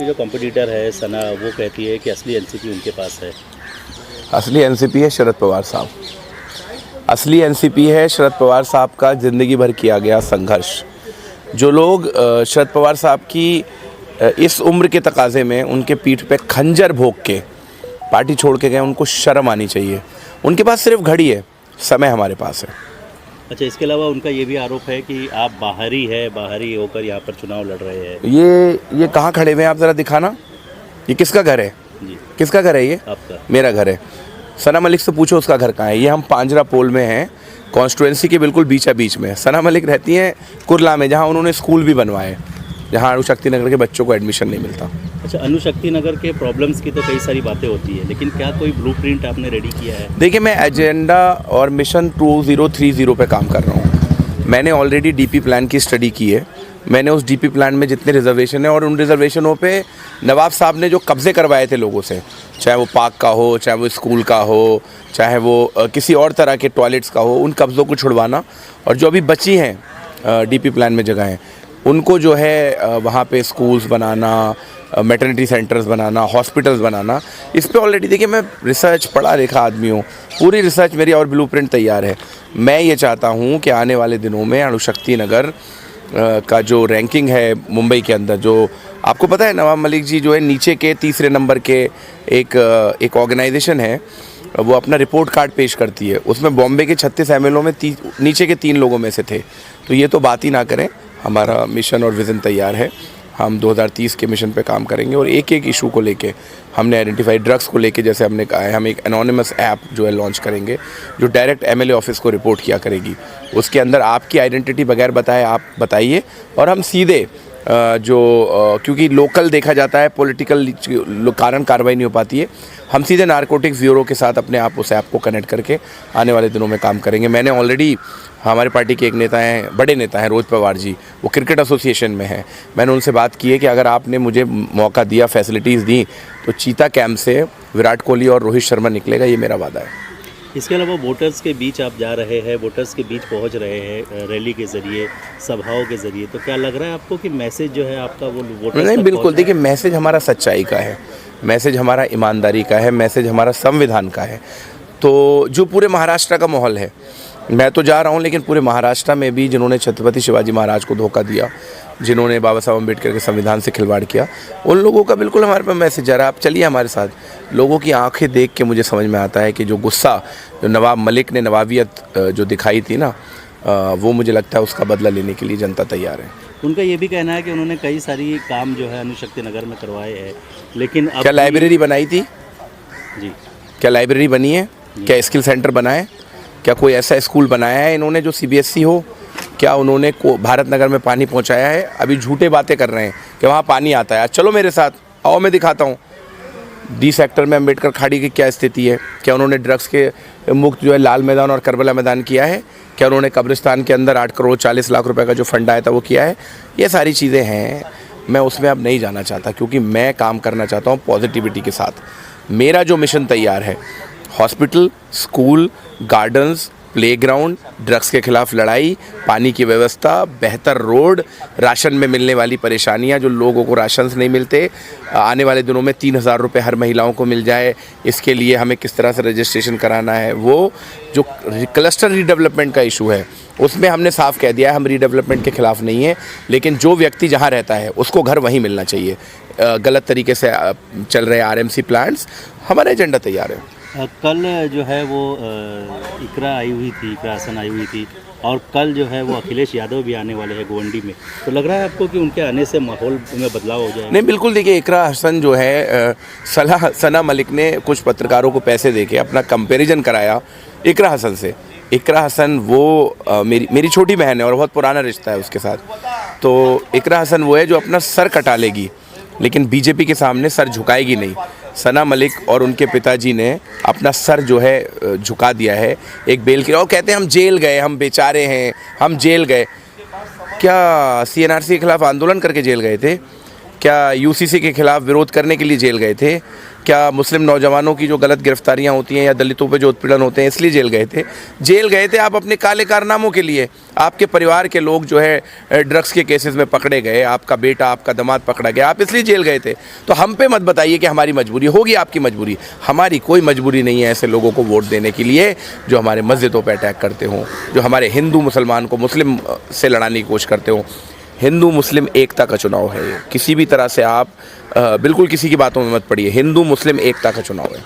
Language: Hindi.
आपकी जो कॉम्पिटिटर है सना, वो कहती है कि असली एनसीपी उनके पास है। असली एनसीपी है शरद पवार साहब। असली एनसीपी है शरद पवार साहब का ज़िंदगी भर किया गया संघर्ष। जो लोग शरद पवार साहब की इस उम्र के तकाज़े में उनके पीठ पे खंजर भोग के पार्टी छोड़ के गए, उनको शर्म आनी चाहिए। उनके पास सिर्फ घड़ी है, समय हमारे पास है। अच्छा, इसके अलावा उनका ये भी आरोप है कि आप बाहरी होकर यहाँ पर चुनाव लड़ रहे हैं। ये कहाँ खड़े हुए हैं आप, ज़रा दिखाना। ये किसका घर है जी, किसका घर है ये? आपका। मेरा घर है। सना मलिक से पूछो उसका घर कहाँ है। ये हम पांजरा पोल में हैं, कॉन्स्टिट्यूएंसी के बिल्कुल बीच में। सना मलिक रहती हैं कुरला में, जहाँ उन्होंने स्कूल भी बनवाए, जहाँ अणुशक्ति नगर के बच्चों को एडमिशन नहीं मिलता। अच्छा, अणुशक्ति नगर के प्रॉब्लम्स की तो कई सारी बातें होती है, लेकिन क्या कोई ब्लूप्रिंट आपने रेडी किया है? देखिए, मैं एजेंडा और मिशन 2030 पे काम कर रहा हूँ। मैंने ऑलरेडी डीपी प्लान की स्टडी की है। मैंने उस डीपी प्लान में जितने रिजर्वेशन है और उन रिजर्वेशनों पे नवाब साहब ने जो कब्ज़े करवाए थे लोगों से, चाहे वो पार्क का हो, चाहे वो स्कूल का हो, चाहे वो किसी और तरह के टॉयलेट्स का हो, उन कब्ज़ों को छुड़वाना, और जो अभी बची हैं डीपी प्लान में जगहें, उनको जो है वहाँ पे स्कूल्स बनाना, मैटरनिटी सेंटर्स बनाना, हॉस्पिटल्स बनाना। इस पे ऑलरेडी देखिए, मैं रिसर्च पढ़ा लिखा आदमी हूँ, पूरी रिसर्च मेरी और ब्लूप्रिंट तैयार है। मैं ये चाहता हूँ कि आने वाले दिनों में अणुशक्ति नगर का जो रैंकिंग है मुंबई के अंदर, जो आपको पता है नवाब मलिक जी जो है नीचे के तीसरे नंबर के एक ऑर्गेनाइजेशन है, वो अपना रिपोर्ट कार्ड पेश करती है, उसमें बॉम्बे के 36 एमएलओ में नीचे के 3 लोगों में से थे। तो ये तो बात ही ना करें। हमारा मिशन और विज़न तैयार है। हम 2030 के मिशन पे काम करेंगे और एक एक इशू को लेके हमने आइडेंटिफाइड ड्रग्स को लेके, जैसे हमने कहा है, हम एक एनोनिमस ऐप जो है लॉन्च करेंगे, जो डायरेक्ट एमएलए ऑफिस को रिपोर्ट किया करेगी। उसके अंदर आपकी आइडेंटिटी बगैर बताए आप बताइए, और हम सीधे क्योंकि लोकल देखा जाता है, पॉलिटिकल कारण कार्रवाई नहीं हो पाती है, हम सीधे नारकोटिक्स ब्यूरो के साथ अपने आप उस ऐप को कनेक्ट करके आने वाले दिनों में काम करेंगे। मैंने ऑलरेडी, हमारे पार्टी के एक नेता हैं, बड़े नेता हैं रोहित पवार जी, वो क्रिकेट एसोसिएशन में हैं, मैंने उनसे बात की है कि अगर आपने मुझे मौका दिया, फैसिलिटीज़ दी, तो चीता कैंप से विराट कोहली और रोहित शर्मा निकलेगा, ये मेरा वादा है। इसके अलावा वोटर्स के बीच आप जा रहे हैं, वोटर्स के बीच पहुंच रहे हैं रैली के ज़रिए, सभाओं के ज़रिए, तो क्या लग रहा है आपको कि मैसेज जो है आपका वो वोटर्स नहीं, तक बिल्कुल। देखिए, मैसेज हमारा सच्चाई का है, मैसेज हमारा ईमानदारी का है, मैसेज हमारा संविधान का है। तो जो पूरे महाराष्ट्र का माहौल है, मैं तो जा रहा हूँ, लेकिन पूरे महाराष्ट्र में भी जिन्होंने छत्रपति शिवाजी महाराज को धोखा दिया, जिन्होंने बाबा साहब अम्बेडकर के संविधान से खिलवाड़ किया, उन लोगों का बिल्कुल हमारे पास मैसेज आ रहा है। आप चलिए हमारे साथ। लोगों की आंखें देख के मुझे समझ में आता है कि जो गुस्सा जो नवाब मलिक ने, नवाबियत जो दिखाई थी ना, वो मुझे लगता है उसका बदला लेने के लिए जनता तैयार है। उनका ये भी कहना है कि उन्होंने कई सारी काम जो है अणुशक्ति नगर में करवाए हैं, लेकिन अब क्या लाइब्रेरी बनाई थी? जी, क्या लाइब्रेरी बनी है? क्या स्किल सेंटर बनाए? क्या कोई ऐसा स्कूल बनाया है इन्होंने जो सीबीएसई हो? क्या उन्होंने भारत नगर में पानी पहुंचाया है? अभी झूठे बातें कर रहे हैं कि वहाँ पानी आता है। चलो मेरे साथ, आओ, मैं दिखाता हूँ डी सेक्टर में अम्बेडकर खाड़ी की क्या स्थिति है। क्या उन्होंने ड्रग्स के मुक्त जो है लाल मैदान और करबला मैदान किया है? क्या उन्होंने कब्रिस्तान के अंदर 8 करोड़ 40 लाख रुपए का जो फंड आया था वो किया है? ये सारी चीज़ें हैं, मैं उसमें अब नहीं जाना चाहता, क्योंकि मैं काम करना चाहता हूँ पॉजिटिविटी के साथ। मेरा जो मिशन तैयार है, hospital, school, gardens, playground, drugs के खिलाफ लड़ाई, पानी की व्यवस्था, बेहतर रोड, राशन में मिलने वाली परेशानियां, जो लोगों को राशन नहीं मिलते, आने वाले दिनों में 3000 रुपये हर महिलाओं को मिल जाए, इसके लिए हमें किस तरह से रजिस्ट्रेशन कराना है। वो जो क्लस्टर रीडेवलपमेंट का इशू है, उसमें हमने साफ कह दिया है, हम रीडेवलपमेंट के खिलाफ नहीं है, लेकिन जो व्यक्ति जहाँ रहता है उसको घर वहीं मिलना चाहिए। गलत तरीके से चल रहे आरएमसी प्लांट्स, हमारा एजेंडा तैयार है। कल जो है वो इकरा आई हुई थी, इकरा हसन आई हुई थी, और कल जो है वो अखिलेश यादव भी आने वाले हैं गोवंडी में, तो लग रहा है आपको कि उनके आने से माहौल में बदलाव हो जाएगा? नहीं, बिल्कुल। देखिए, इकरा हसन जो है, सना मलिक ने कुछ पत्रकारों को पैसे देके अपना कंपैरिजन कराया इकरा हसन से। इकरा हसन वो मेरी छोटी बहन है और बहुत पुराना रिश्ता है उसके साथ। तो इकरा हसन वो है जो अपना सर कटा लेगी, लेकिन बीजेपी के सामने सर झुकाएगी नहीं। सना मलिक और उनके पिताजी ने अपना सर जो है झुका दिया है एक बेल के, और कहते हैं हम जेल गए, हम बेचारे हैं, हम जेल गए। क्या सीएनआरसी के खिलाफ आंदोलन करके जेल गए थे? क्या यूसीसी के खिलाफ विरोध करने के लिए जेल गए थे? क्या मुस्लिम नौजवानों की जो गलत गिरफ्तारियां होती हैं या दलितों पे जो उत्पीड़न होते हैं इसलिए जेल गए थे? जेल गए थे आप अपने काले कारनामों के लिए। आपके परिवार के लोग जो है ड्रग्स के केसेस में पकड़े गए, आपका बेटा आपका दामाद पकड़ा गया, आप इसलिए जेल गए थे। तो हम पे मत बताइए कि हमारी मजबूरी होगी, आपकी मजबूरी। हमारी कोई मजबूरी नहीं है ऐसे लोगों को वोट देने के लिए जो हमारे मस्जिदों पर अटैक करते हों, जो हमारे हिंदू मुसलमान को मुस्लिम से लड़ाने की कोशिश करते हों। हिंदू मुस्लिम एकता का चुनाव है ये। किसी भी तरह से आप बिल्कुल किसी की बातों में मत पड़िए। हिंदू मुस्लिम एकता का चुनाव है।